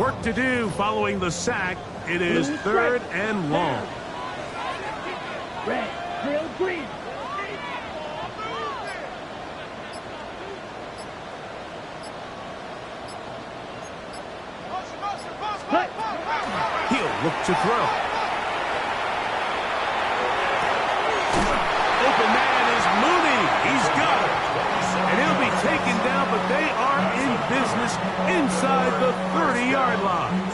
Work to do following the sack. It is third and long. Red, drill, green. He'll look to throw. Open man is Mooney. He's got it. And he'll be taken down, but they are in business inside the 30-yard line.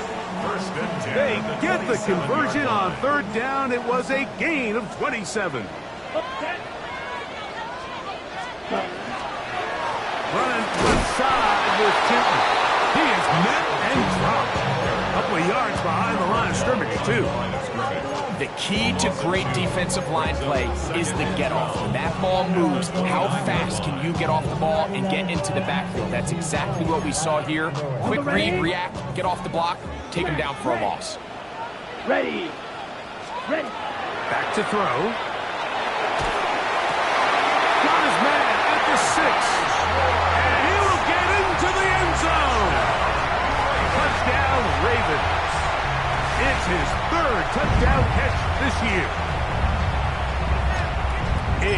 They get the conversion on third down. It was a gain of 27. Running left side with Tinton. He is met and dropped. A couple of yards behind the line of scrimmage, too. The key to great defensive line play is the get-off. When that ball moves, how fast can you get off the ball and get into the backfield? That's exactly what we saw here. Quick read, react, get off the block, take him down for a loss. Ready. Ready. Back to throw. Got his man at the 6. And he will get into the end zone. Touchdown, Ravens. It's his third touchdown catch this year.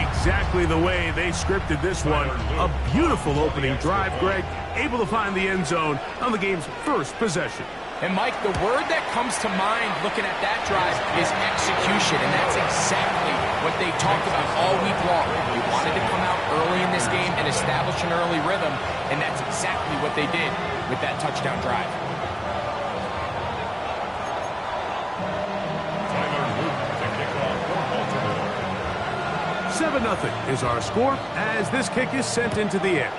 Exactly the way they scripted this one. A beautiful opening drive, Greg. Able to find the end zone on the game's first possession. And, Mike, the word that comes to mind looking at that drive is execution, and that's exactly what they talked about all week long. They wanted to come out early in this game and establish an early rhythm, and that's exactly what they did with that touchdown drive. 7-0 is our score as this kick is sent into the air.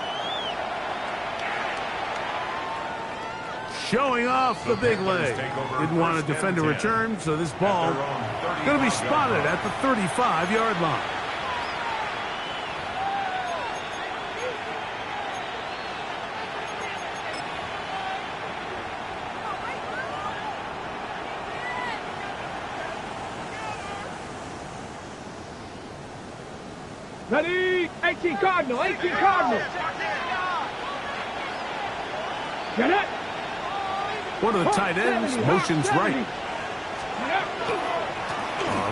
Showing off the big leg. Didn't want to defend a return, so this ball going to be spotted at the 35-yard line. Ready. 18 Cardinal. 18 Cardinal. Get it. One of the tight ends motions right.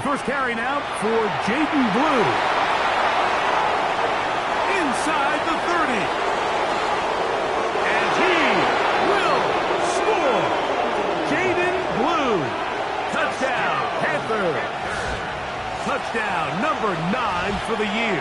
First carry now for Jaden Blue. Inside the 30. And he will score. Jaden Blue. Touchdown, Panthers. Touchdown number 9 for the year.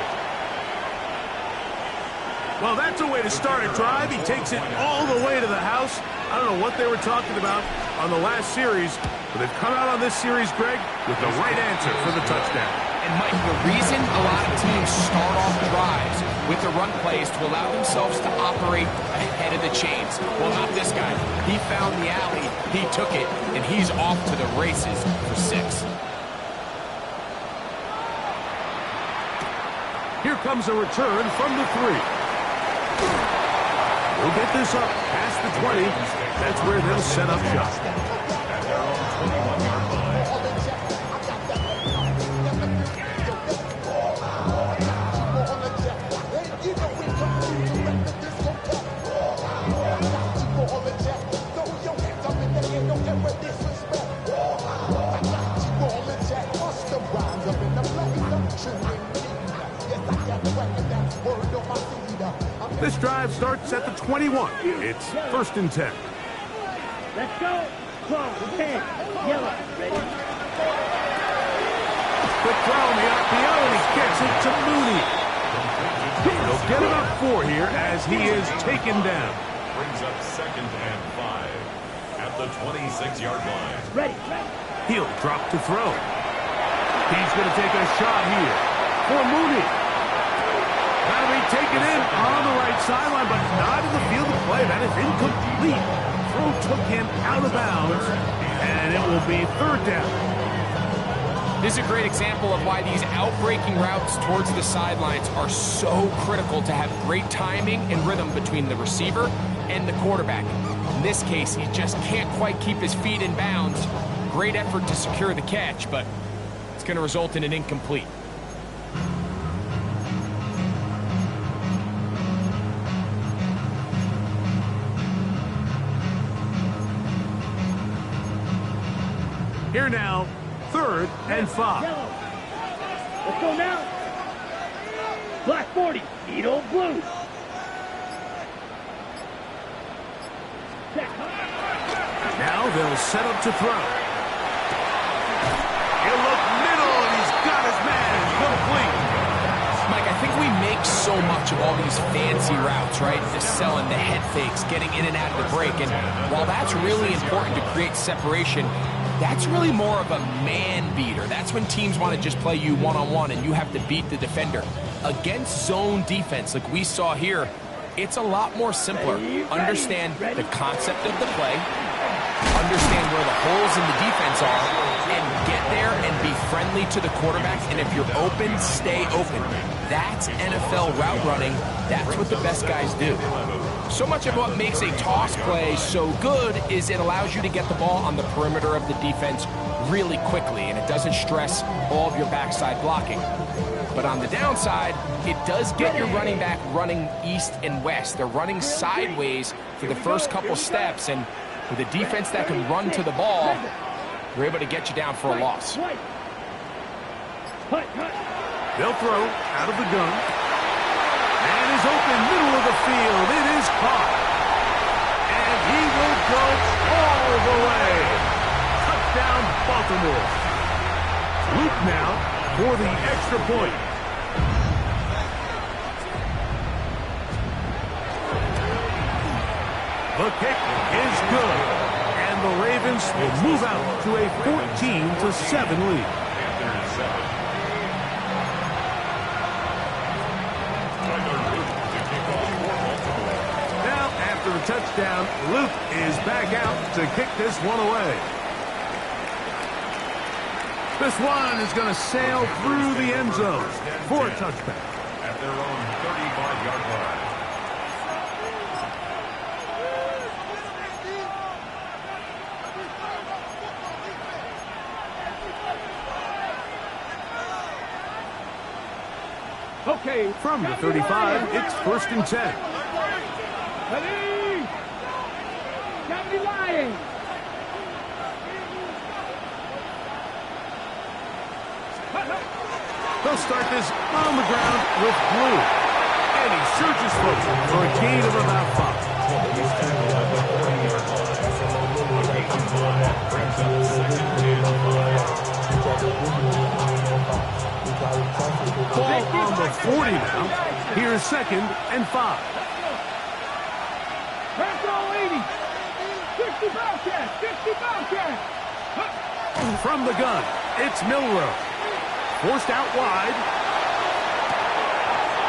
Well, that's a way to start a drive. He takes it all the way to the house. I don't know what they were talking about on the last series, but they've come out on this series, Greg, with the right answer for the touchdown. And, Mike, the reason a lot of teams start off drives with the run plays to allow themselves to operate ahead of the chains. Well, not this guy. He found the alley, he took it, and he's off to the races for 6. Here comes a return from the 3. We'll get this up past the 20. That's where they'll set up shop. This drive starts at the 21. It's 1st and 10. Let's go. Close. 10. Yellow. Ready. Quick throw on the RPO, and he gets it to Mooney. He'll get about 4 here as he is taken down. Brings up 2nd and 5 at the 26-yard line. Ready. He'll drop to throw. He's going to take a shot here for Mooney. That'll be taken in on the right sideline, but not in the field of play. That is incomplete. Throw took him out of bounds, and it will be 3rd down. This is a great example of why these out-breaking routes towards the sidelines are so critical to have great timing and rhythm between the receiver and the quarterback. In this case, he just can't quite keep his feet in bounds. Great effort to secure the catch, but it's going to result in an incomplete. Here now, 3rd and 5. Yellow. Let's go now. Black 40. Needle blue. Set. Now they'll set up to throw. He'll look middle, and he's got his man complete. Mike, I think we make so much of all these fancy routes, right? The selling, the head fakes, getting in and out of the break. And while that's really important to create separation, that's really more of a man beater. That's when teams want to just play you one-on-one and you have to beat the defender. Against zone defense, like we saw here, it's a lot more simpler. Understand the concept of the play, understand where the holes in the defense are, and get there and be friendly to the quarterback. And if you're open, stay open. That's NFL route running. That's what the best guys do. So much of what makes a toss play so good is it allows you to get the ball on the perimeter of the defense really quickly, and it doesn't stress all of your backside blocking. But on the downside, it does get your running back running east and west. They're running sideways for the first couple steps, and with a defense that can run to the ball, they're able to get you down for a loss. They'll throw out of the gun. And is open, middle of the field. It is caught. And he will go all the way. Touchdown, Baltimore. Luke now for the extra point. The kick is good. And the Ravens will move out to a 14-7 lead. The touchdown, Luke is back out to kick this one away. This one is going to sail through the end zone for a touchback. At their own 35-yard line. Okay, from the 35, it's 1st and 10. Ready? County Lions. They'll start this on the ground with Blue. And he surges forward for a gain of about 5. Ball on the 40 now. Here's 2nd and 5. From the gun, it's Milrow. Forced out wide.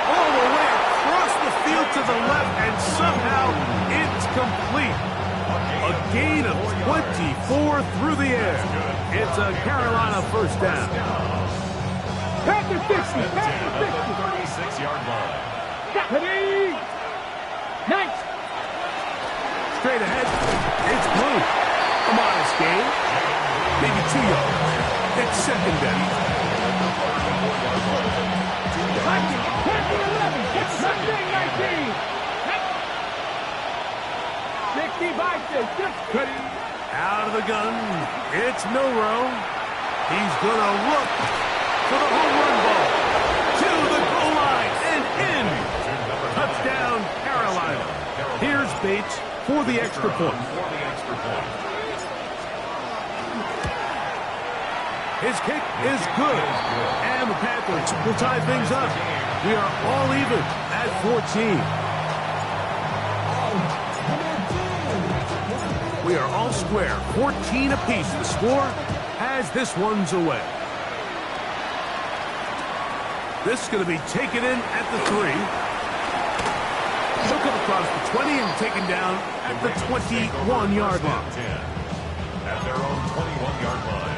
All the way across the field to the left, and somehow it's complete. A gain of 24 through the air. It's a Carolina first down. Packer 50. At the 36-yard line. Ready? Nice. Straight ahead, it's Blue. A modest gain. Maybe 2 yards. It's 2nd down. 60-60. Out of the gun, it's Milrow. He's going to look for the home run ball. To the goal line and in. Touchdown, Carolina. Here's Bates for the extra point. His kick is good. And the Panthers will tie things up. We are all even at 14. We are all square. 14 apiece. The score as this one's away. This is going to be taken in at the 3. He'll come across the 20 and taken down at the 21-yard line. At their own 21-yard line.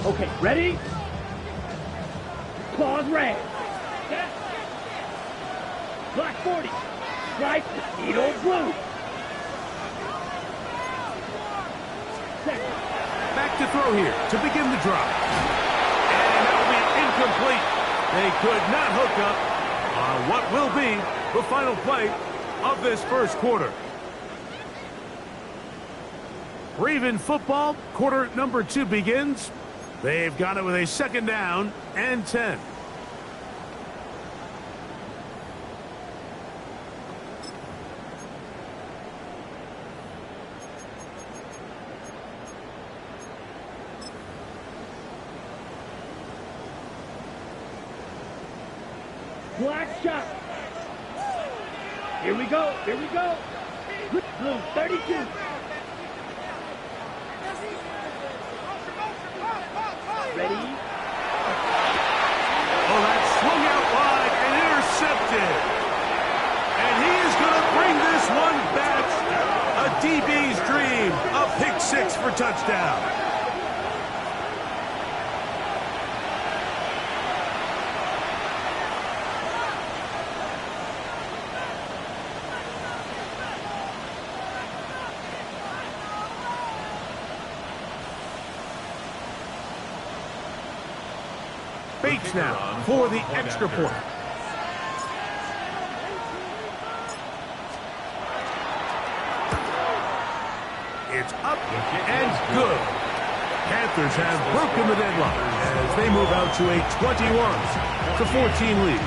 Okay, ready? Claws red. Black 40. Stripe, needle blue. Set. to throw here to begin the drive. And that will be incomplete. They could not hook up on what will be the final play of this first quarter. Raven football, quarter number 2 begins. They've got it with a 2nd down and 10. Black shot. Here we go. Here we go. Blue 32. Ready? Oh, that swung out wide and intercepted. And he is going to bring this one back. A DB's dream. A pick 6 for touchdown. Bates now for the extra point. It's up and good. Panthers have broken the deadlock as they move out to a 21-14 lead.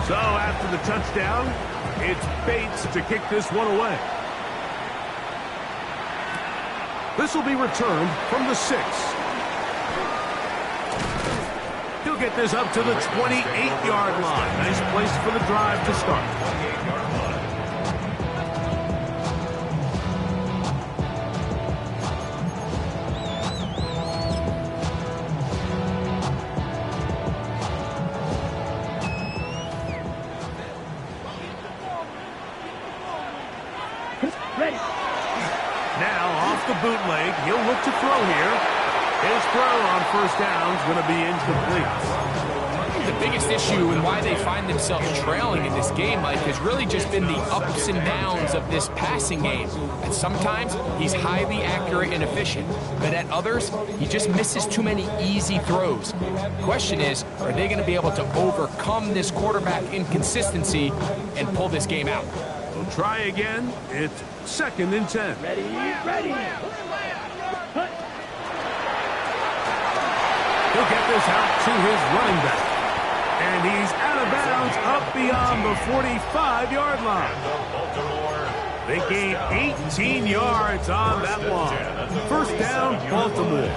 So after the touchdown, it's Bates to kick this one away. This will be returned from the 6. He'll get this up to the 28-yard line. Nice place for the drive to start. Ready. Now off the bootleg, he'll look to throw here. His throw on first down is going to be incomplete. The biggest issue and why they find themselves trailing in this game, Mike, has really just been the ups and downs of this passing game. And sometimes he's highly accurate and efficient, but at others, he just misses too many easy throws. The question is, are they going to be able to overcome this quarterback inconsistency and pull this game out? We'll try again. It's 2nd and 10. Ready. Ready. He'll get this out to his running back. And he's out of bounds up beyond the 45-yard line. They gain 18 yards on that one. First down, Baltimore.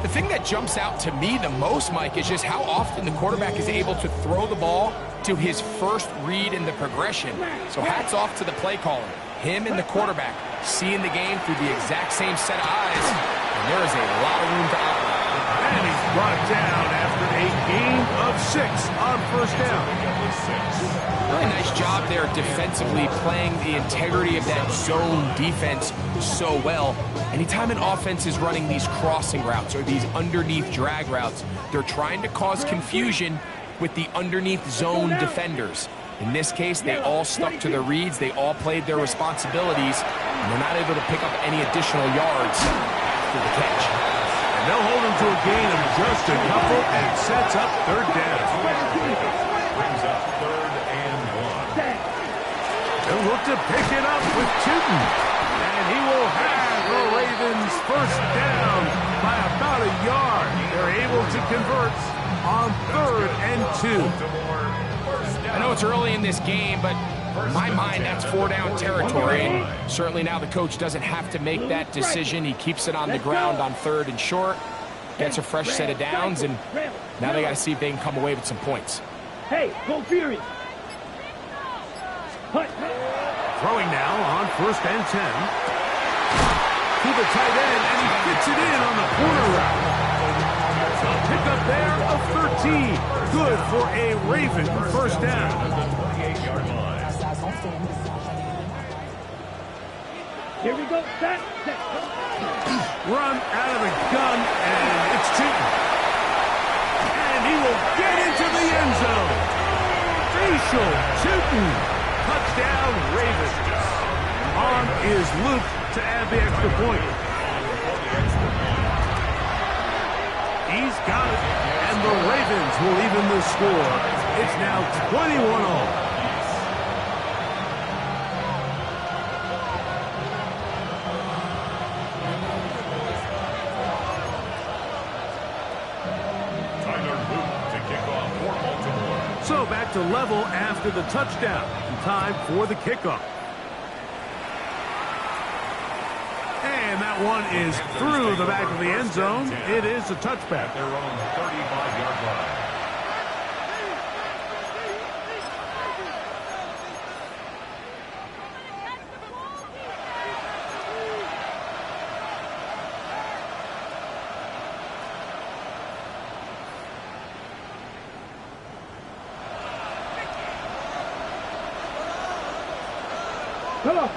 The thing that jumps out to me the most, Mike, is just how often the quarterback is able to throw the ball to his first read in the progression. So hats off to the play caller. Him and the quarterback seeing the game through the exact same set of eyes. And there is a lot of room to operate. And he's brought down after a gain of 6 on first down. Really nice job there defensively, playing the integrity of that zone defense so well. Anytime an offense is running these crossing routes or these underneath drag routes, they're trying to cause confusion with the underneath zone defenders. In this case, they all stuck to their reads, they all played their responsibilities, and they're not able to pick up any additional yards after the catch. And they'll hold him to a gain of just a couple and sets up third down. Brings up 3rd and 1. They'll look to pick it up with Tootin. And he will have the Ravens first down by about a yard. They're able to convert on 3rd and 2. I know it's early in this game, but in my mind, that's 4-down territory. And certainly now the coach doesn't have to make that decision. He keeps it on the ground on 3rd and short, gets a fresh set of downs, and now they got to see if they can come away with some points. Hey, go Fury. Throwing now on 1st and 10. To the tight end, and he fits it in on the corner route. A pickup there of 13. Good for a Raven first down. Here we go. Set. Run out of the gun, and it's cheating. And he will get into the end zone. Facial shooting. Touchdown, Ravens. On is Luke to add the extra point. He's got it, and the Ravens will even the score. It's now 21-all. So back to level after the touchdown. Time for the kickoff. And that one is through the back of the end zone. It is a touchback. At their own 35-yard line.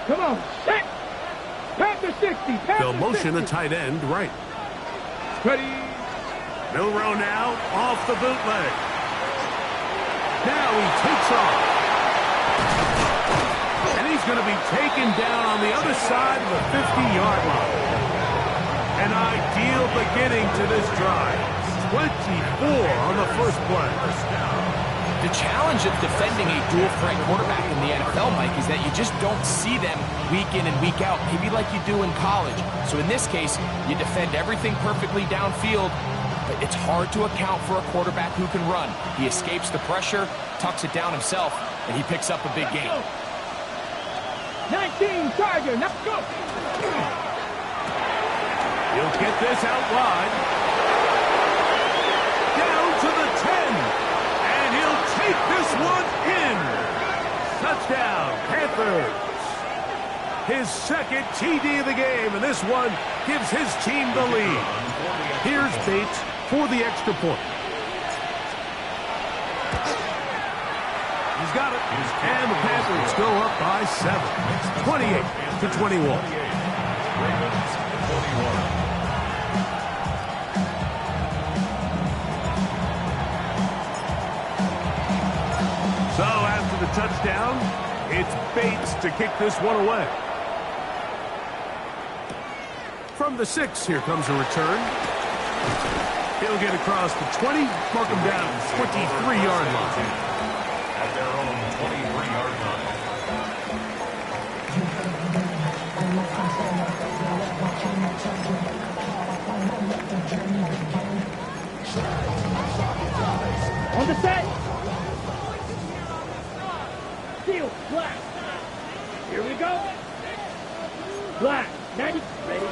Come on. Set. Panther 60. They'll motion a tight end right. Ready. Milrow now off the bootleg. Now he takes off. And he's going to be taken down on the other side of the 50-yard line. An ideal beginning to this drive. 24 on the first play. The challenge of defending a dual-threat quarterback in the NFL, Mike, is that you just don't see them week in and week out, maybe like you do in college. So in this case, you defend everything perfectly downfield, but it's hard to account for a quarterback who can run. He escapes the pressure, tucks it down himself, and he picks up a big gain. 19 Tiger, let's go. He'll get this out wide. Down to the 10. And he'll take this one in. Touchdown, Panthers. His second TD of the game, and this one gives his team the lead. Here's Bates for the extra point. He's got it. And the Panthers go up by 7. 28-21. Ravens 41. So after the touchdown, it's Bates to kick this one away. From the 6, here comes a return. He'll get across the 20, mark him down 23-yard line. At their own 23-yard line. On the set. Steal. Black. Here we go. Black. 90. Ready.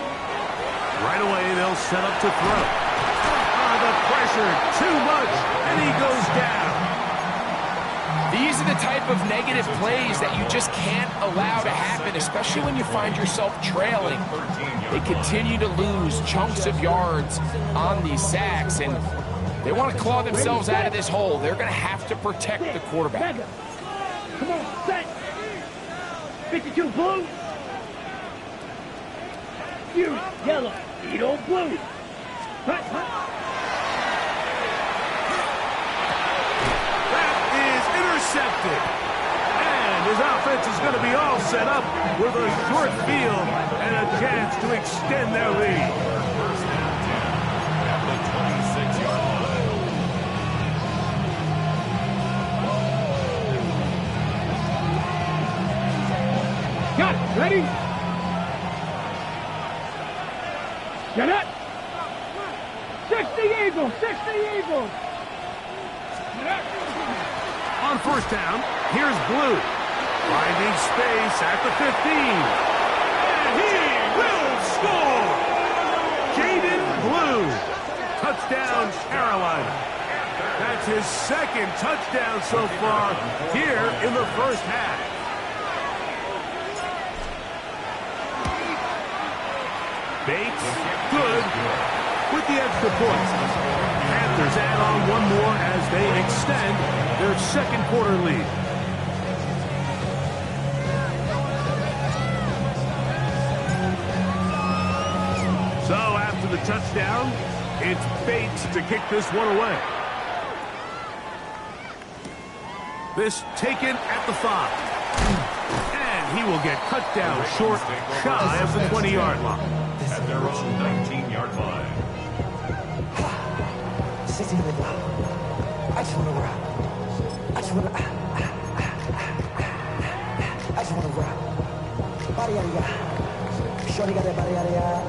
Right away, they'll set up to throw. The pressure, too much, and he goes down. These are the type of negative plays that you just can't allow to happen, especially when you find yourself trailing. They continue to lose chunks of yards on these sacks, and they want to claw themselves out of this hole. They're going to have to protect the quarterback. Come on, set. 52 blue. Fury, yellow. Edo blue. Hut. Intercepted. And his offense is going to be all set up with a short field and a chance to extend their lead. First down 10 at the 26-yard line. Got it. Ready? Get it. 60 Eagles. 60 Eagles. On first down, here's Blue. Finding space at the 15. And he will score! Jaden Blue. Touchdown, Carolina. That's his second touchdown so far here in the first half. Bates, good, with the extra point. Panthers add on one more as they extend their second quarter lead. touchdown. It's Bates to kick this one away. This taken at the 5. And he will get cut down short, shy of the 20-yard line. At their own 19-yard line. I just want to rock. I just want to. I just want to rock. Body yada yada. Shorty got that body yada yada.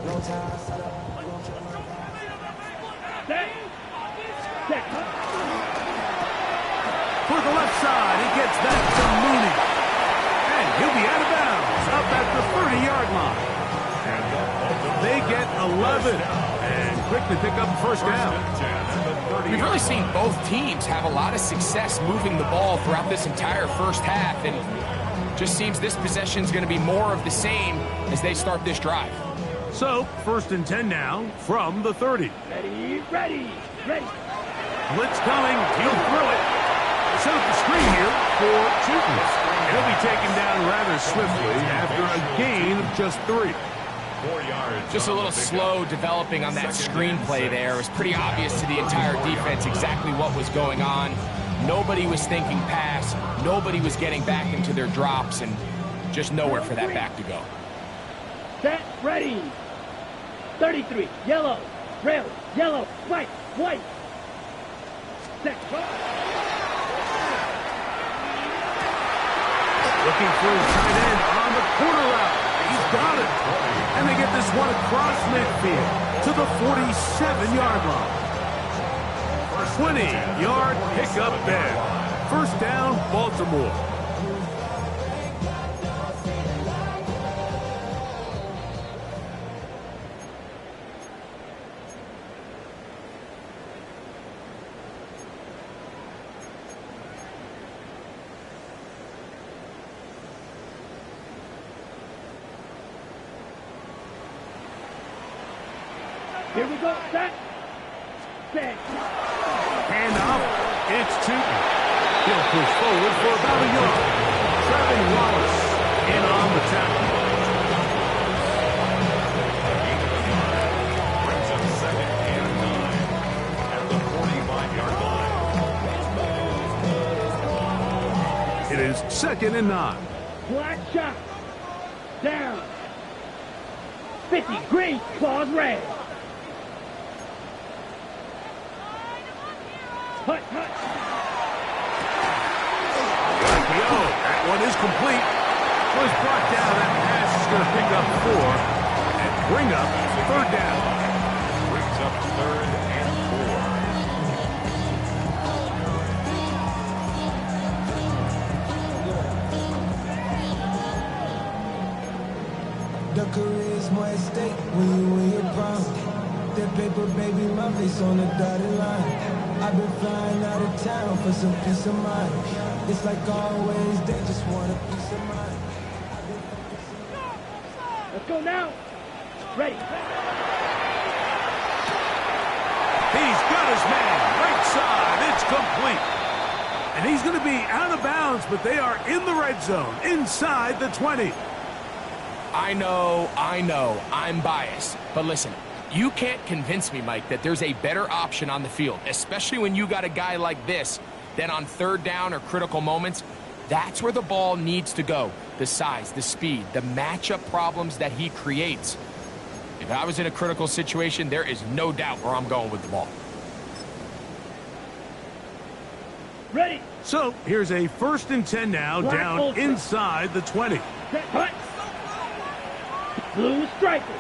Long time. For the left side, he gets that to Mooney. And he'll be out of bounds up at the 30-yard line. They get 11 and quickly pick up first down. We've really seen both teams have a lot of success moving the ball throughout this entire first half, and just seems this possession is going to be more of the same as they start this drive. So, first and 10 now from the 30. Ready. Blitz coming. He'll throw it. Set up the screen here for Tootin. He'll be taken down rather swiftly after a gain of just 3. 4 yards. Just a little slow developing on that screenplay there. It was pretty obvious to the entire defense exactly what was going on. Nobody was thinking pass. Nobody was getting back into their drops, and just nowhere for that back to go. Set, ready. 33, yellow, red, yellow, white. Set, Looking for his tight end on the corner route. He's got it. And they get this one across midfield to the 47-yard line. 20-yard pickup there. First down, Baltimore. here we go, set. Hand off, it's Tootin. He'll push forward for about a yard. Trevin Wallace in on the tackle. Brings up 2nd and 9 at the 45-yard line. It is 2nd and 9. Black shot. Down. 50, green, claws red. Hut. That one is complete. Was brought down. That pass is going to pick up 4 and bring up 3rd down. Brings up 3rd and 4. The career's more at stake when you win your prime. That paper, baby, my face on the dotted line. I've been flying out of town for some peace of mind. It's like always, they just want a piece of mind. Let's go now. Ready. He's got his man. Right side. It's complete. And he's going to be out of bounds, but they are in the red zone, inside the 20. I know, I'm biased. But listen, you can't convince me, Mike, that there's a better option on the field, especially when you got a guy like this, than on 3rd down or critical moments. That's where the ball needs to go. The size, the speed, the matchup problems that he creates. If I was in a critical situation, there is no doubt where I'm going with the ball. Ready. So here's a 1st and 10 now, Black down ultra. inside the 20. Set, hut. Blue striker.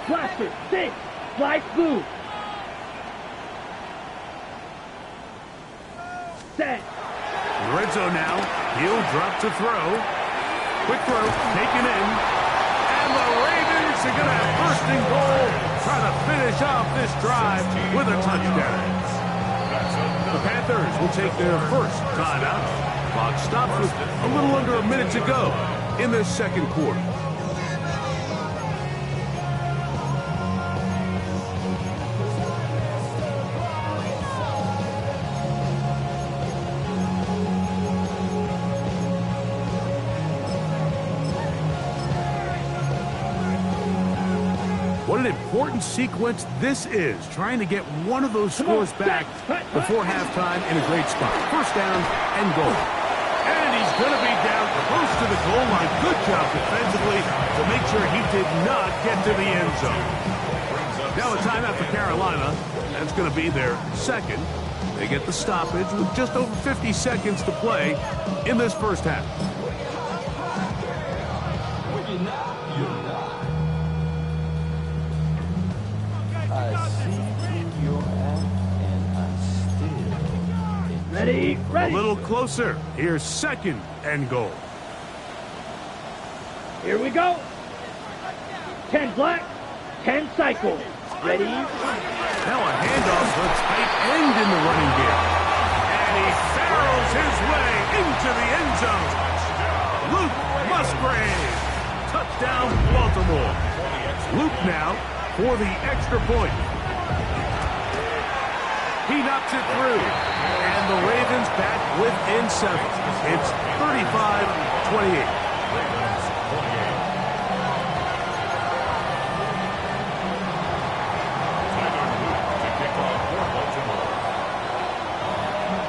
Blaster, 6, flight blue. Set. Red zone now. He'll drop to throw. Quick throw, taken in. And the Ravens are going to have 1st and goal. Trying to finish off this drive with a touchdown. The Panthers will take their 1st timeout. Clock stops with a little under a minute to go in the 2nd quarter. What an important sequence this is, trying to get one of those scores back before halftime in a great spot. First down and goal. And he's going to be down close to the goal line. Good job defensively to make sure he did not get to the end zone. Now a timeout for Carolina. That's going to be their second. They get the stoppage with just over 50 seconds to play in this first half. Ready, ready. A little closer. Here's second and goal. Here we go. 10 black, 10 cycle. Ready? Now a handoff to the tight end in the running game. And he barrels his way into the end zone. Luke Musgrave. Touchdown, Baltimore. Luke now for the extra point. He knocks it through. And the Ravens back within 7. It's 35-28.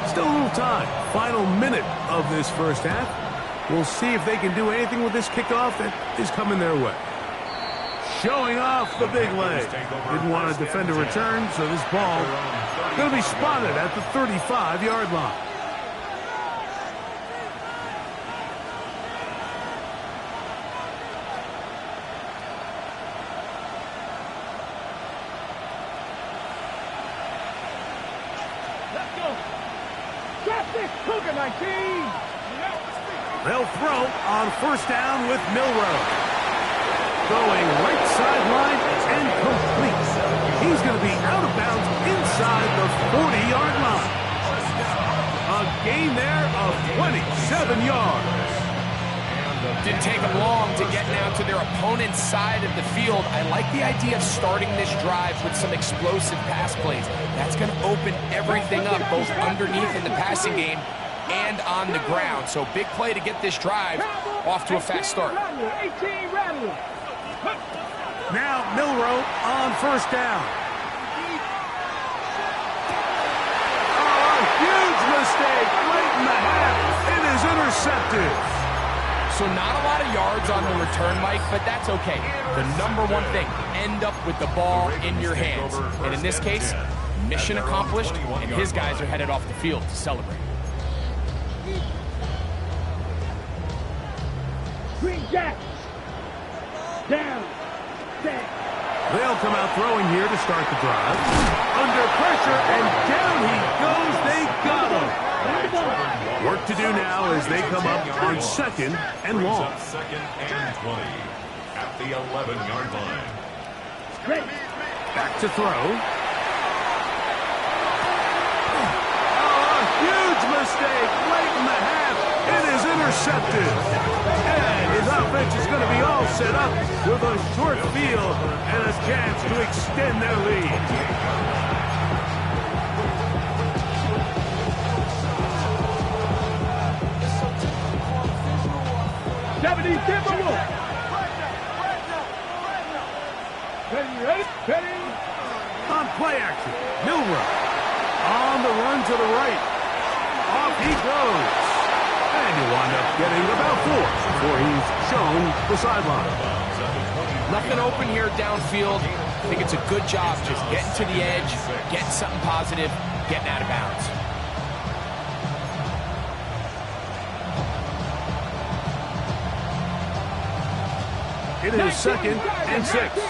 Still a little time. Final minute of this first half. We'll see if they can do anything with this kickoff that is coming their way. Showing off the big leg. Didn't want to defend a return, so this ball going to be spotted at the 35-yard line. Let's go. Traffic, Cougar 19. They'll throw on first down with Milroe. Going right sideline and complete. He's going to be out of bounds inside the 40-yard line. A gain there of 27 yards. Didn't take them long to get now to their opponent's side of the field. I like the idea of starting this drive with some explosive pass plays. That's going to open everything up, both underneath in the passing game and on the ground. So big play to get this drive off to a fast start. 18 Rattler. Now Milroe on first down. Oh, a huge mistake late in the half. It is intercepted. So not a lot of yards on the return, Mike, but that's okay. The number one thing, end up with the ball in your hands. And in this case, mission accomplished, and his guys are headed off the field to celebrate. Green Jack. Down. Set. They'll come out throwing here to start the drive. Under pressure, and down he goes. They got him. Work to do now as they come up on second and long. Second and 20 at the 11-yard line. Ready. Back to throw. Oh, a huge mistake late in the half. It is intercepted. And his offense is going to be all set up with a short field and a chance to extend their lead. Ready? On play action, Milroe on the run to the right. Off he goes. And he'll wind up getting about 4 before he's shown the sideline. Nothing open here downfield. I think it's a good job just getting to the edge, getting something positive, getting out of bounds. It is second and 6.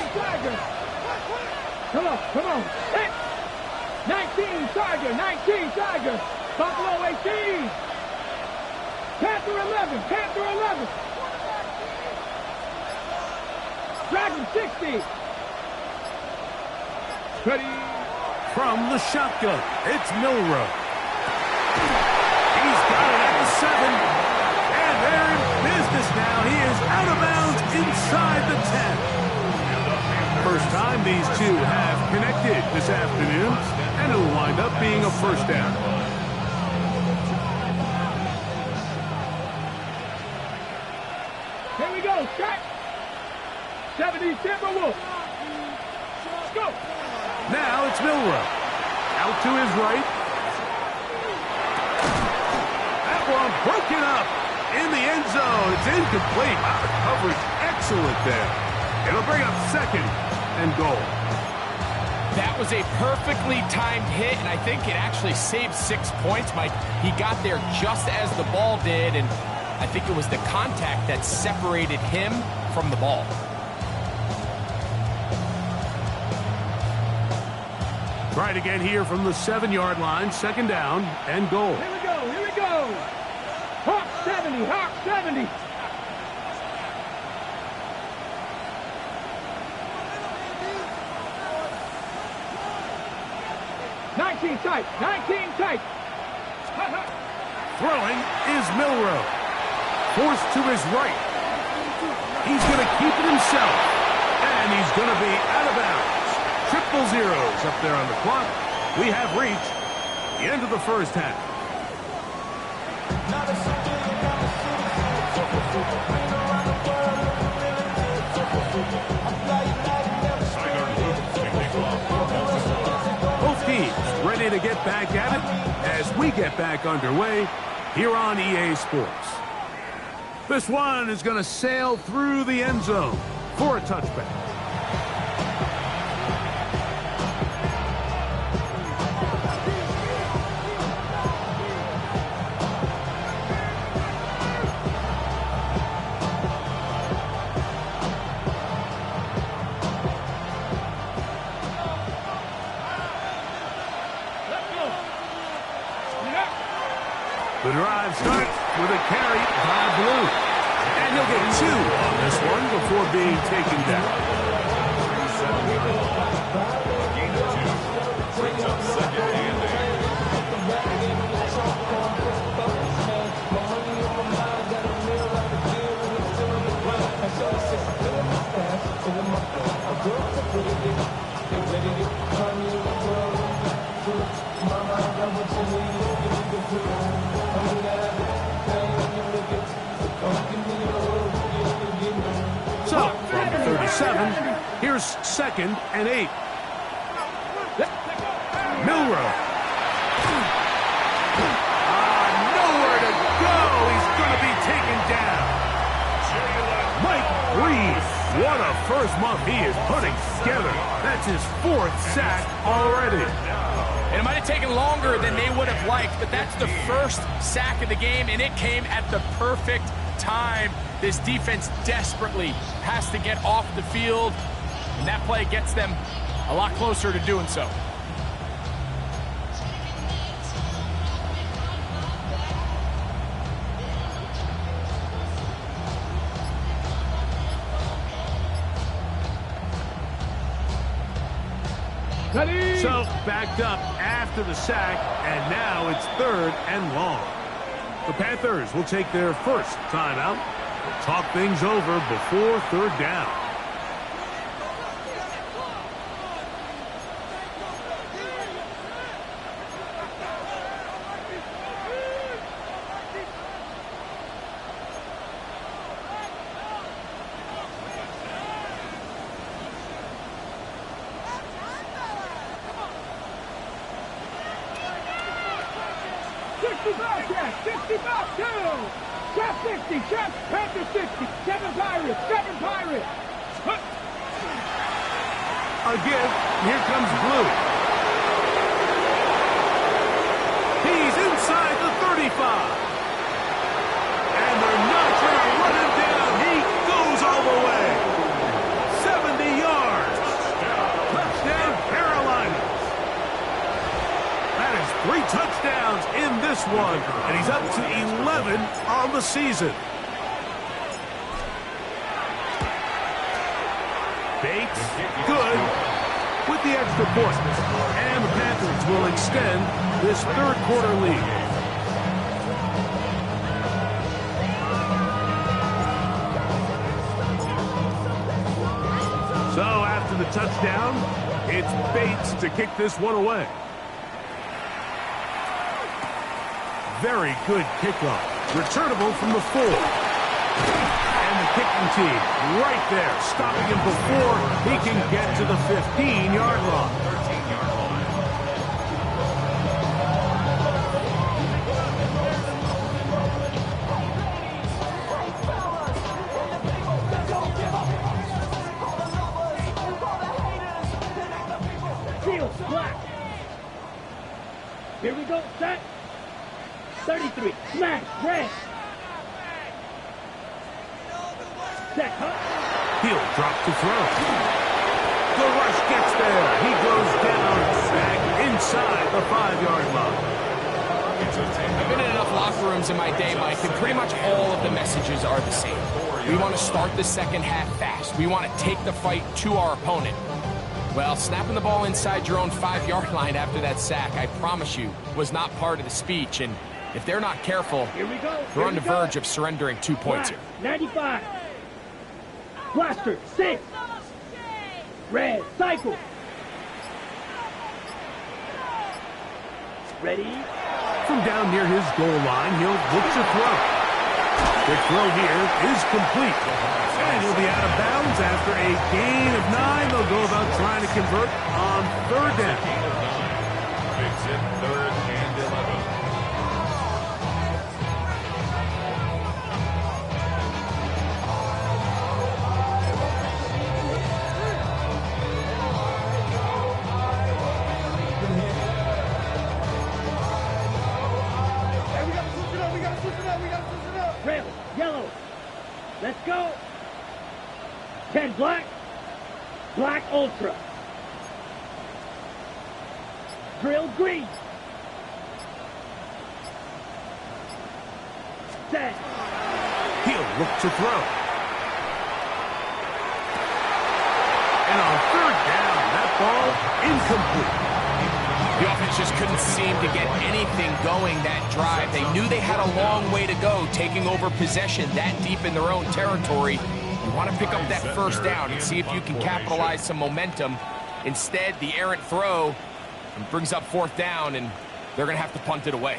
Come on. 19 Tiger. Buffalo 18. Panther 11. Dragon 60. Ready from the shotgun. It's Milroe. He's got it at the 7. And they're in business now. He is out of bounds inside the 10. First time these two have connected this afternoon, and it'll wind up being a first down. Here we go, check. 70 Timberwolves. Milroe. Out to his right. That one broken up in the end zone. It's incomplete. Wow, the coverage excellent there. It'll bring up second and goal. That was a perfectly timed hit, and I think it actually saved 6 points, Mike. He got there just as the ball did, and I think it was the contact that separated him from the ball. Try it again here from the 7-yard line. Second down and goal. Here we go, here we go. Hawk 70, Hawk 70. Tight, 19 tight. Throwing is Milroe. Forced to his right. He's going to keep it himself. And he's going to be out of bounds. Triple zeros up there on the clock. We have reached the end of the first half. Both teams ready to get back at it as we get back underway here on EA Sports. This one is going to sail through the end zone for a touchback. The drive starts with a carry by Blue. And he'll get 2 on this one before being taken down. Gain of 2. Brings up second and 8. So, from 37, here's second and 8. Milroe. Nowhere to go. He's going to be taken down. Mike Reed. What a first month he is putting together. That's his 4th sack already. And it might have taken longer than they would have liked, but that's the first sack of the game, and it came at the perfect time. This defense desperately has to get off the field, and that play gets them a lot closer to doing so. So, backed up after the sack, and now it's 3rd and long. The Panthers will take their first timeout. We'll talk things over before 3rd down. Shot 60, shot Panther 60, 7 Pirates, 7 Pirates. A give, here comes Blue. He's inside the 35. And they're not going to run him down. He goes all the way. 70 yards. Touchdown, Carolina. That is 3 touchdowns in this one, and he's up to 11 on the season. Bates, good, with the extra point. And the Panthers will extend this 3rd quarter lead. So after the touchdown, it's Bates to kick this one away. Very good kickoff. Returnable from the 4. And the kicking team right there, stopping him before he can get to the 15-yard line. 33. Smash. Red. Set. Huh? He'll drop to throw. The rush gets there. He goes down back inside the 5-yard line. I've been in enough locker rooms in my day, Mike, and pretty much all of the messages are the same. We want to start the second half fast. We want to take the fight to our opponent. Well, snapping the ball inside your own 5-yard line after that sack, I promise you, was not part of the speech. And if they're not careful, Here we go. they're on Here the we go. verge of surrendering 2 points here. 95. Blaster. 6. Red. Cycle. Ready. From down near his goal line, he'll look to throw. The throw here is complete. And he'll be out of bounds after a gain of 9. They'll go about trying to convert on 3rd down. Makes it 3rd and 11. Red. Yellow. Let's go. 10 black. Black ultra. Drill green. Set. He'll look to throw. And on 3rd down, that ball incomplete. The offense just couldn't seem to get anything going that drive. They knew they had a long way to go, taking over possession that deep in their own territory. You want to pick up that 1st down and see if you can capitalize some momentum. Instead, the errant throw brings up 4th down, and they're going to have to punt it away.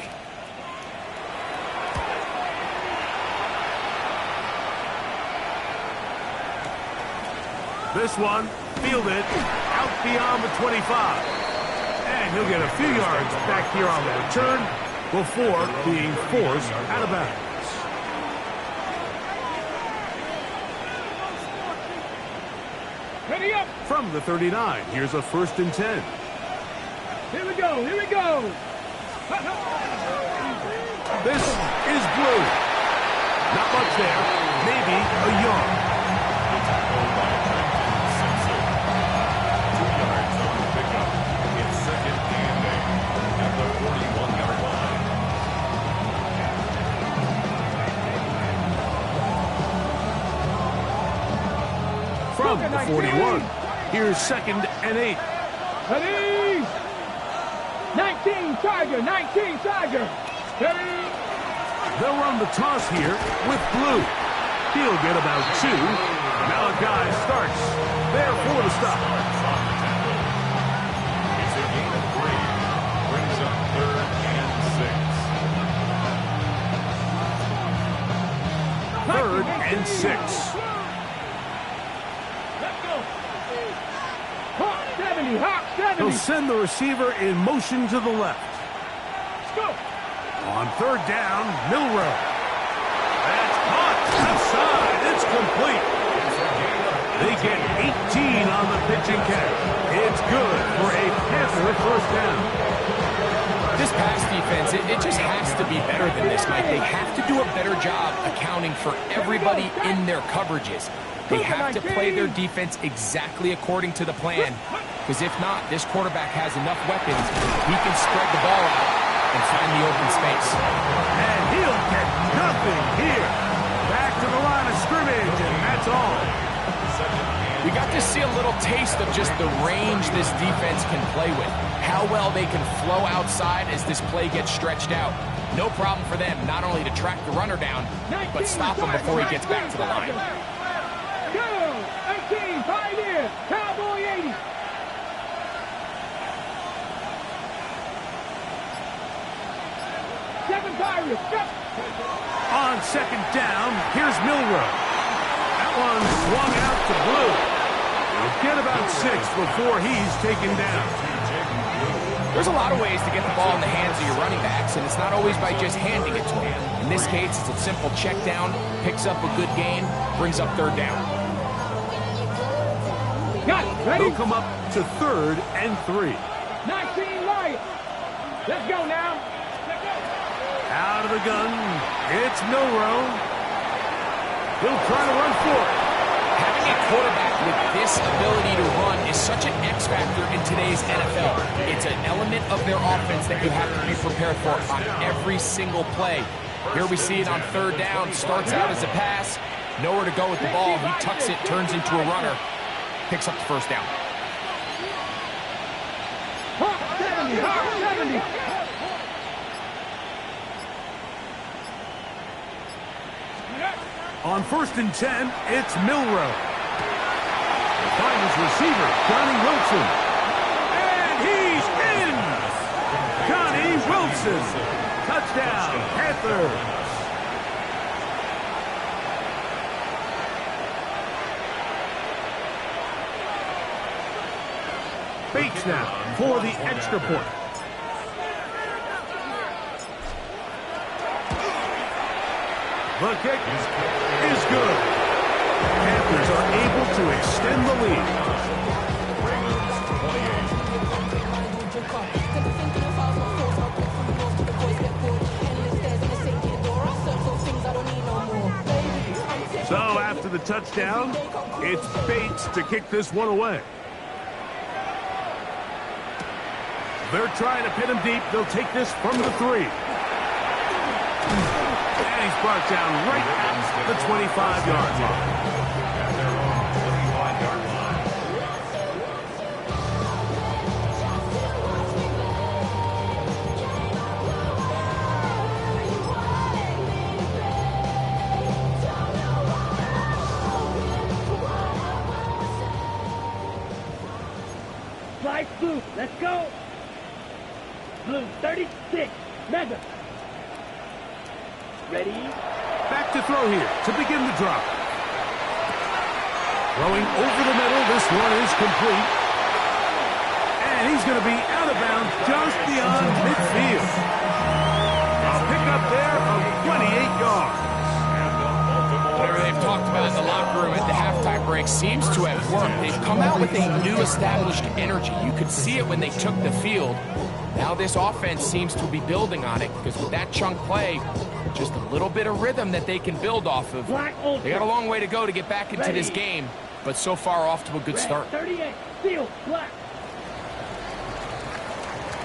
This one, fielded out beyond the 25. And he'll get a few yards back here on the return before being forced out of bounds. Ready up. From the 39, here's a 1st and 10. Here we go. Here we go. This is blue. Not much there. Maybe a yard. From the 41, here's 2nd and 8. Ready. 19 Tiger. 19 Tiger. Ready. They'll run the toss here with blue. He'll get about 2. Malachi starts there for the stop. It's a gain of 3. Brings up 3rd and 6. 3rd and 6. Hawk 70. Hawk 70. He'll send the receiver in motion to the left. Let's go. On 3rd down, Milrow. That's caught outside. It's complete. They get 18 on the pitching count. It's good for a Panther 1st down. This pass defense, it just has to be better than this, Mike. They have to do a better job accounting for everybody in their coverages. They have to play their defense exactly according to the plan, because if not, this quarterback has enough weapons. He can spread the ball out and find the open space. And he'll get nothing here. Back to the line of scrimmage, and that's all. We got to see a little taste of just the range this defense can play with. How well they can flow outside as this play gets stretched out. No problem for them not only to track the runner down, but stop him before he gets back to the line. Go. 18. Pioneer. Cowboy 80. Seven Pirates. Go. On 2nd down, here's Milrow. That one swung out to blue. He'll get about 6 before he's taken down. There's a lot of ways to get the ball in the hands of your running backs, and it's not always by just handing it to them. In this case, it's a simple check down, picks up a good gain, brings up 3rd down. Got it. Ready. They'll come up to 3rd and 3. 19 Lions. Let's go now. Out of the gun, it's Milroe. He'll try to run for it. Having a quarterback with this ability to run is such an X factor in today's NFL. It's an element of their offense that you have to be prepared for on every single play. Here we see it on third down. Starts out as a pass. Nowhere to go with the ball. He tucks it, turns into a runner. Picks up the first down. 70. On 1st and 10, it's Milroe. Find his receiver, Johnny Wilson. And he's in! Johnny Wilson. Touchdown, Panthers. Bates now for the extra point. The kick is good. Panthers are able to extend the lead. So after the touchdown, it's Bates to kick this one away. They're trying to pin him deep. They'll take this from the 3. And he's brought down right at the 25-yard line. At their own 25-yard line. Fly blue, let's go. Blue 36, Mega. Ready? Back to throw here to begin the drop. Throwing over the middle, this one is complete. And he's going to be out of bounds just beyond midfield. A pickup there of 28 yards. Whatever they've talked about in the locker room at the halftime break seems to have worked. They've come out with a new established energy. You could see it when they took the field. Now this offense seems to be building on it because with that chunk play, just a little bit of rhythm that they can build off of. They got a long way to go to get back into this game, but so far off to a good start. 38, field, black.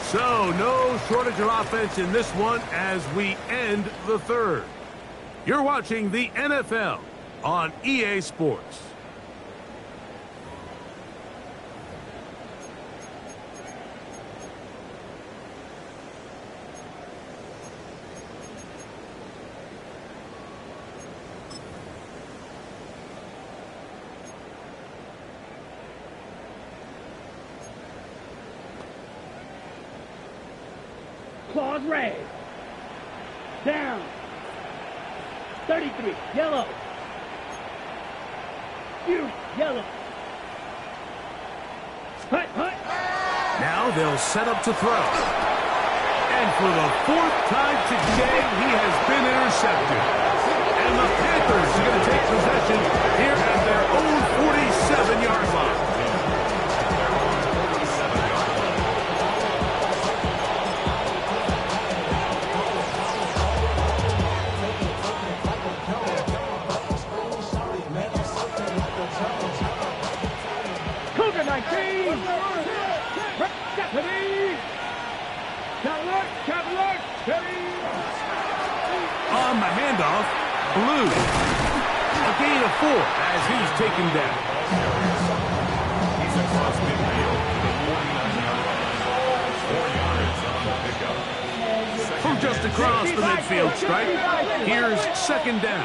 So no shortage of offense in this one as we end the third. You're watching the NFL on EA Sports. Claws raised. Down. 33, yellow. You, yellow. Hut, hut. Now they'll set up to throw. And for the 4th time today, he has been intercepted. And the Panthers are going to take possession here at their own 47-yard line. On the handoff, Blue. A gain of 4 as he's taken down. He's across midfield to the 49-yard line. 4 yards on the pickup. From just across the midfield stripe, here's 2nd down.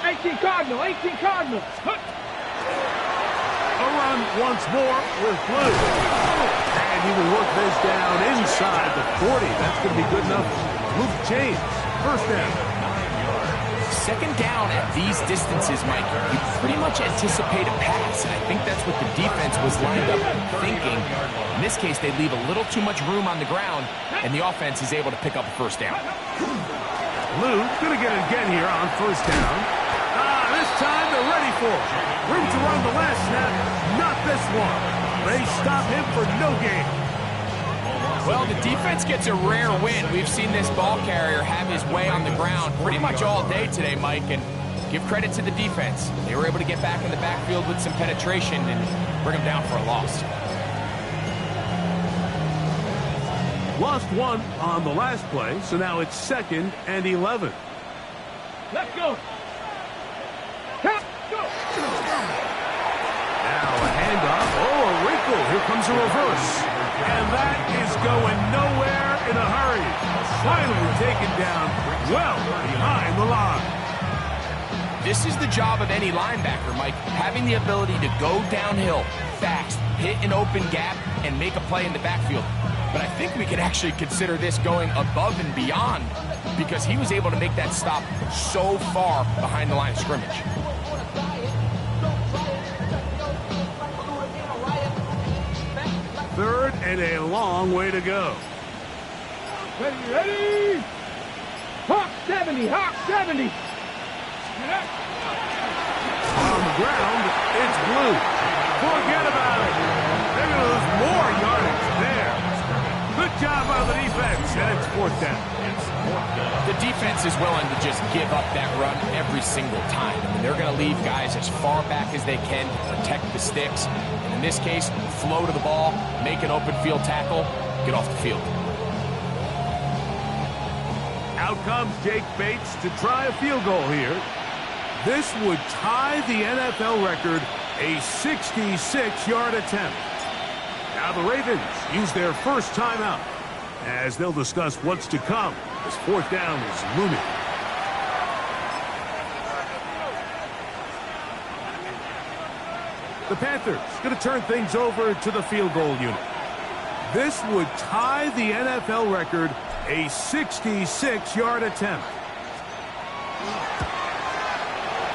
18 Cardinal, 18 Cardinal. A run once more with Blue. And he will work this down inside the 40. That's going to be good enough. Move change. 1st down. 2nd down at these distances, Mike, you pretty much anticipate a pass. And I think that's what the defense was lined up thinking. In this case, they leave a little too much room on the ground, and the offense is able to pick up a 1st down. Blue going to get it again here on 1st down. This time they're ready for it. Room to run the last snap. Not this one. They stop him for no gain. Well, the defense gets a rare win. We've seen this ball carrier have his way on the ground pretty much all day today, Mike, and give credit to the defense. They were able to get back in the backfield with some penetration and bring them down for a loss. Lost one on the last play, so now it's 2nd and 11. Let's go. Go. Now a handoff. Oh, a wrinkle. Here comes a reverse. And that is going nowhere in a hurry. Finally taken down well behind the line. This is the job of any linebacker, Mike, having the ability to go downhill fast, hit an open gap, and make a play in the backfield. But I think we could actually consider this going above and beyond because he was able to make that stop so far behind the line of scrimmage. 3rd and a long way to go. Ready? Hawk 70, Hawk 70. On the ground, it's blue. Forget about it. They're going to lose more yardage there. Good job by the defense, and it's 4th down. The defense is willing to just give up that run every single time. I mean, they're going to leave guys as far back as they can to protect the sticks. And in this case, flow to the ball, make an open field tackle, get off the field. Out comes Jake Bates to try a field goal here. This would tie the NFL record, a 66-yard attempt. Now the Ravens use their first timeout as they'll discuss what's to come as 4th down is looming. The Panthers going to turn things over to the field goal unit. This would tie the NFL record, a 66-yard attempt.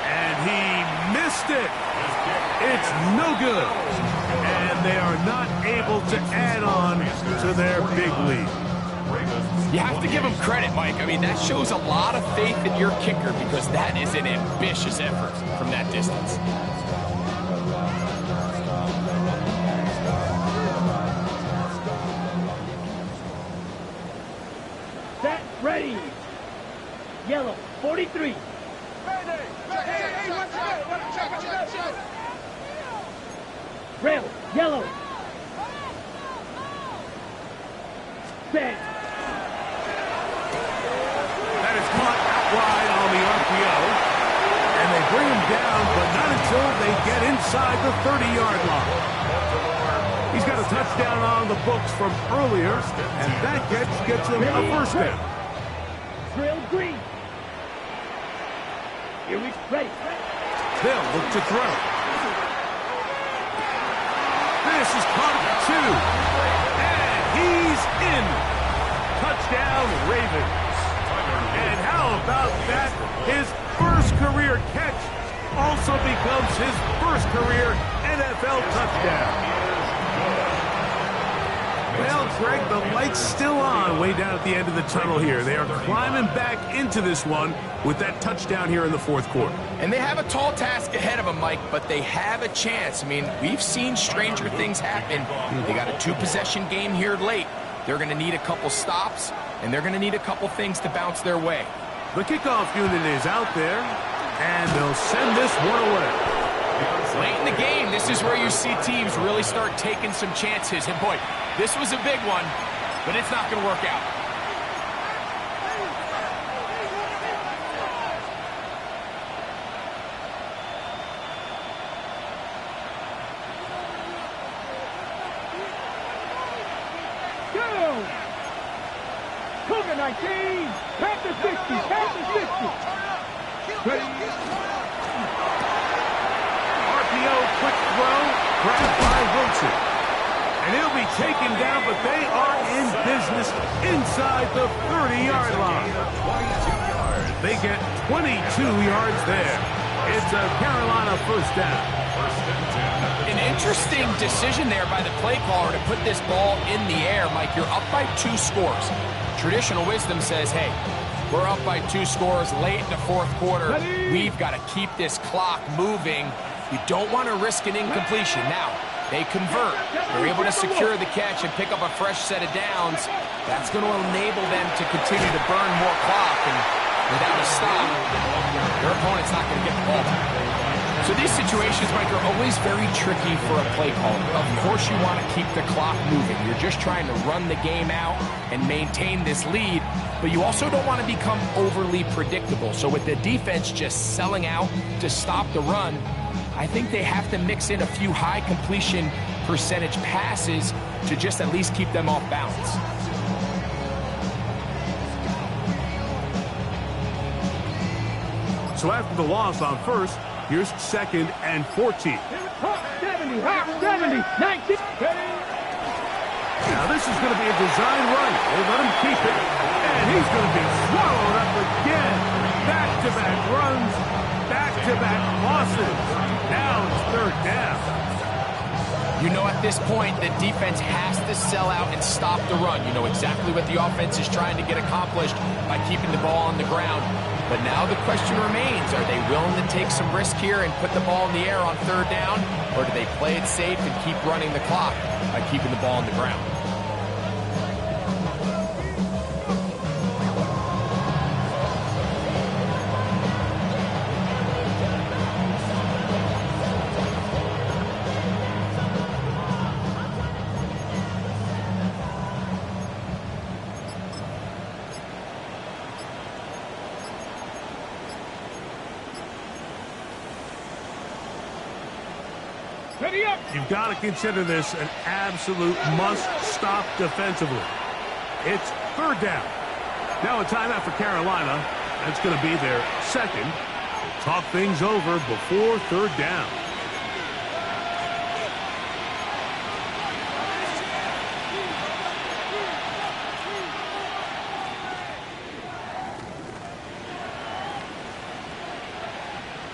And he missed it. It's no good. And they are not able to add on to their big lead. You have to give them credit, Mike. I mean, that shows a lot of faith in your kicker because that is an ambitious effort from that distance. Set, ready. Yellow, 43. Rail, yellow. Set. That is caught out wide on the RPO. And they bring him down, but not until they get inside the 30-yard line. He's got a touchdown on the books from earlier, and that gets him a first down. Trail green. Here we ready. They'll look to throw. This is caught at 2. And he's in. Touchdown, Ravens. And how about that? His first career catch also becomes his first career NFL touchdown. Well, Greg, the light's still on way down at the end of the tunnel here. They are climbing back into this one with that touchdown here in the 4th quarter. And they have a tall task ahead of them, Mike, but they have a chance. I mean, we've seen stranger things happen. They got a 2-possession game here late. They're going to need a couple stops, and they're going to need a couple things to bounce their way. The kickoff unit is out there, and they'll send this one away. Late in the game, this is where you see teams really start taking some chances. And boy, this was a big one, but it's not going to work out. Go! Cougar 19, Panther 60, Panther 60. Ready? RPO, quick throw, grabbed by Wilson. And he'll be taken down, but they are in business inside the 30-yard line. They get 22 yards there. It's a Carolina first down. An interesting decision there by the play caller to put this ball in the air. Mike, you're up by 2 scores. Traditional wisdom says, hey, we're up by 2 scores late in the 4th quarter. We've got to keep this clock moving. You don't want to risk an incompletion. Now, They convert. They're able to secure the catch and pick up a fresh set of downs. That's going to enable them to continue to burn more clock, and without a stop, their opponent's not going to get the ball back. So these situations, Mike, are always very tricky for a play caller. Of course you want to keep the clock moving. You're just trying to run the game out and maintain this lead, but you also don't want to become overly predictable. So with the defense just selling out to stop the run, I think they have to mix in a few high completion percentage passes to just at least keep them off balance. So after the loss on first, here's 2nd and 14. 70, 70, 19. Now this is going to be a design run. They let him keep it, and he's going to be swallowed up again. Back-to-back runs, back-to-back losses. Now it's 3rd down. You know, at this point, the defense has to sell out and stop the run. You know exactly what the offense is trying to get accomplished by keeping the ball on the ground. But now the question remains, are they willing to take some risk here and put the ball in the air on 3rd down? Or do they play it safe and keep running the clock by keeping the ball on the ground? You've got to consider this an absolute must-stop defensively. It's 3rd down. Now a timeout for Carolina. That's going to be their 2nd. Talk things over before 3rd down.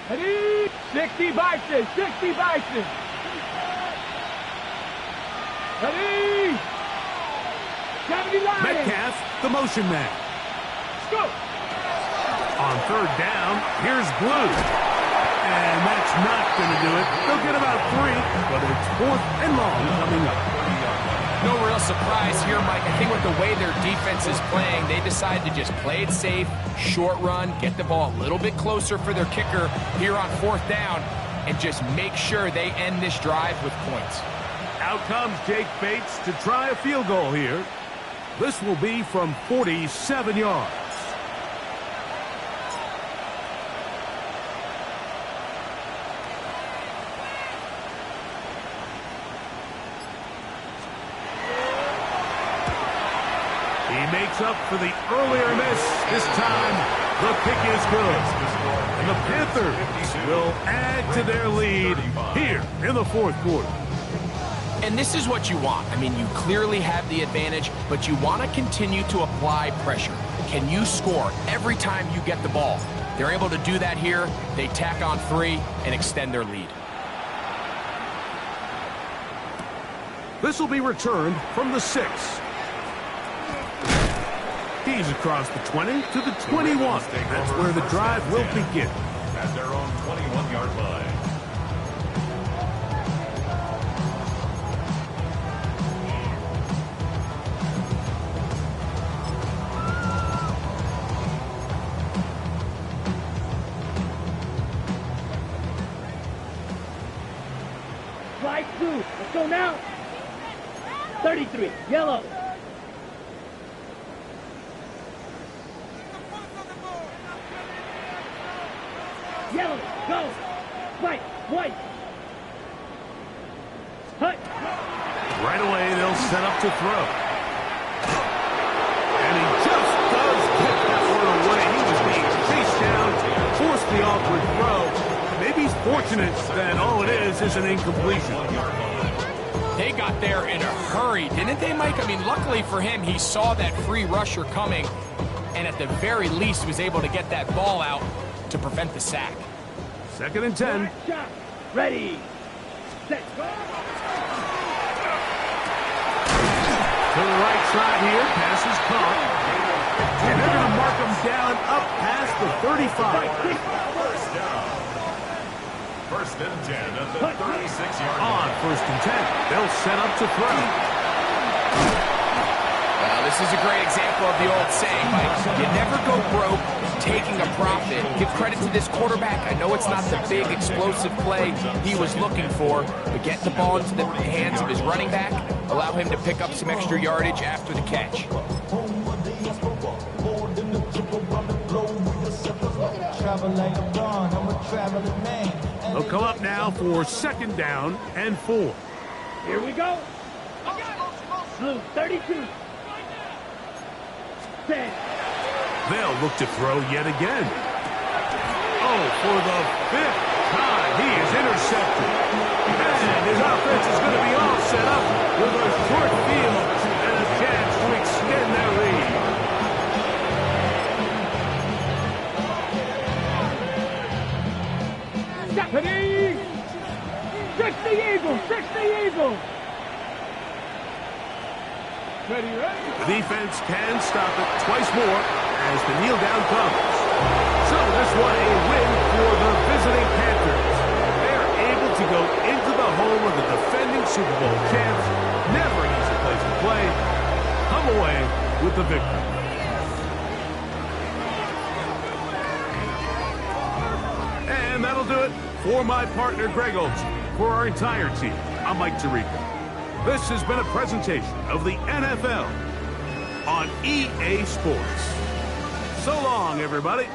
Ready? 60 Bison, 60 Bison. Ready? 70 Lions. Metcalf, the motion man. Let's go. On 3rd down, here's Blue. And that's not going to do it. They'll get about 3, but it's 4th and long coming up. No real surprise here, Mike. I think with the way their defense is playing, they decided to just play it safe, short run, get the ball a little bit closer for their kicker here on 4th down, and just make sure they end this drive with points. Out comes Jake Bates to try a field goal here. This will be from 47 yards. He makes up for the earlier miss. This time, the kick is good. And the Panthers will add to their lead here in the 4th quarter. And this is what you want. I mean, you clearly have the advantage, but you want to continue to apply pressure. Can you score every time you get the ball? They're able to do that here. They tack on 3 and extend their lead. This will be returned from the 6. He's across the 20 to the 21. That's where the drive will begin. At their own 21-yard line. Slide 2. Let's go now. 33. Yellow. Yellow, go! White, white! Hut! Right away, they'll set up to throw. And he just does get that one away. He was being chased down, forced the awkward throw. Maybe he's fortunate that all it is an incompletion. They got there in a hurry, didn't they, Mike? I mean, luckily for him, he saw that free rusher coming, and at the very least was able to get that ball out to prevent the sack. 2nd and 10. Shot. Ready. Set. Go. To the right side here. Pass is caught. And they're going to mark him down up past the 35. First and 10 at the 36-yard On line. 1st and 10, they'll set up to throw. Well, this is a great example of the old saying, Mike. You never go broke taking a profit. Give credit to this quarterback. I know it's not the big explosive play he was looking for, but get the ball into the hands of his running back, allow him to pick up some extra yardage after the catch. They'll come up now for 2nd down and 4. Here we go. Blue, 32. 10. They'll look to throw yet again. Oh, for the 5th time, he is intercepted. And his offense is going to be all set up with a short field and a chance to extend their lead. Stephanie! 60 Eagles! 60 Eagles! Ready? The defense can stop it twice more as the kneel down comes. So this one a win for the visiting Panthers. They're able to go into the home of the defending Super Bowl champs. Never an easy place to play. Come away with the victory. And that'll do it for my partner Greg Olson. For our entire team, I'm Mike Tirico. This has been a presentation of the NFL on EA Sports. So long, everybody.